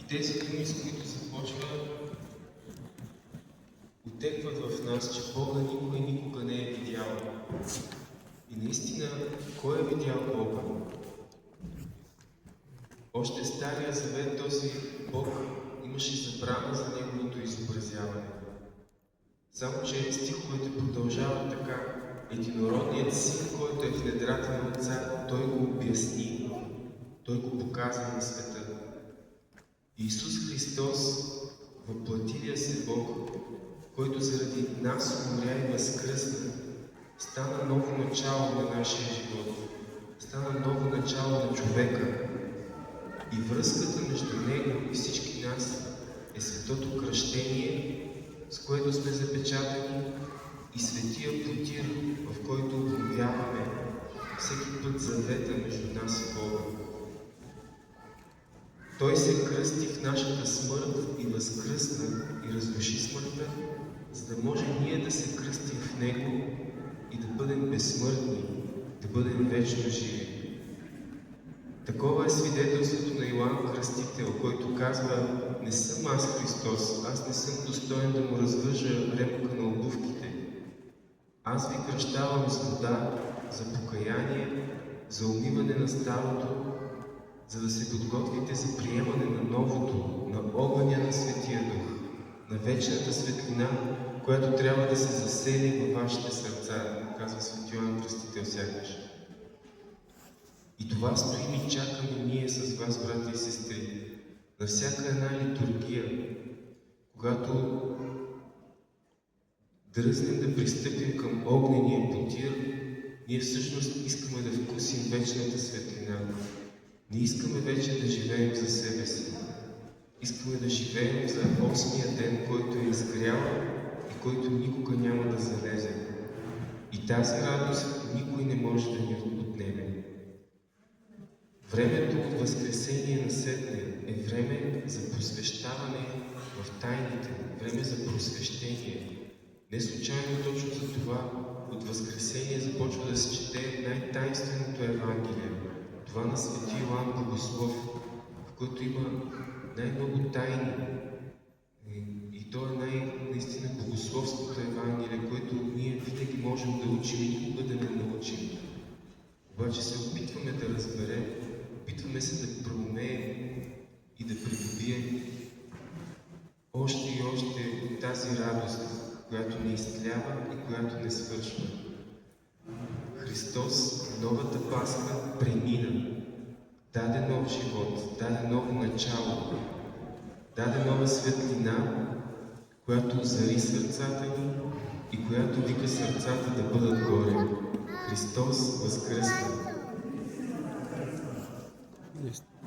И тези думи, с които започва, отекват в нас, че Бога никога не е видял. И наистина, кой е видял Бога? Още в Стария Завет този Бог имаше забрана за неговото изобразяване. Само че стиховете продължават така. Единородният син, който е в недрата на Отца, той го обясни. Той го показва на света. Исус Христос, въплатилия се Бог, който заради нас умря и възкръсна, стана ново начало на нашия живот. Стана ново начало на човека. И връзката между него и всички нас е светото кръщение, с което сме запечатани, и светия потир, в който обновяваме всеки път завета между нас и Бога. Той се кръсти в нашата смърт и възкръсна и разруши смъртта, за да може ние да се кръстим в него и да бъдем безсмъртни, да бъдем вечно живи. Такова е свидетелството на Йоан Кръстител, който казва: не съм аз Христос, аз не съм достоен да му развържа ремъка на обувките. Аз ви кръщавам с вода за покаяние, за умиване на старото, за да се подготвите за приемане на новото, на огъня на Светия Дух, на вечната светлина, която трябва да се засели във вашите сърца, казва св. Йоан Кръстител сякаш. И това стоим и чакаме ние с вас, брати и сестри, на всяка една литургия, когато дръзнем да пристъпим към огнения потир, ние всъщност искаме да вкусим вечната светлина. Не искаме вече да живеем за себе си. Искаме да живеем за 8-я ден, който е изгрял и който никога няма да залезе. И тази радост никой не може да ни отнеме. Времето от Възкресение насетне е време за посвещаване в тайните, време за просвещение. Не случайно точно за това от Възкресение започва да се чете най-тайнственото Евангелие, това на св. Йоан Богослов, в който има най-много тайни. И то е наистина богословското Евангелие, което ние винаги можем да учим и никога да не научим. Обаче се опитваме да разберем, опитваме се да проумеем и да придобием още и още от тази радост, която не изтлява и която не свършва. Христос, новата Пасха, премина, даде нов живот, даде ново начало, даде нова светлина, която озари сърцата ни и която вика сърцата да бъдат горе. Христос възкръсна!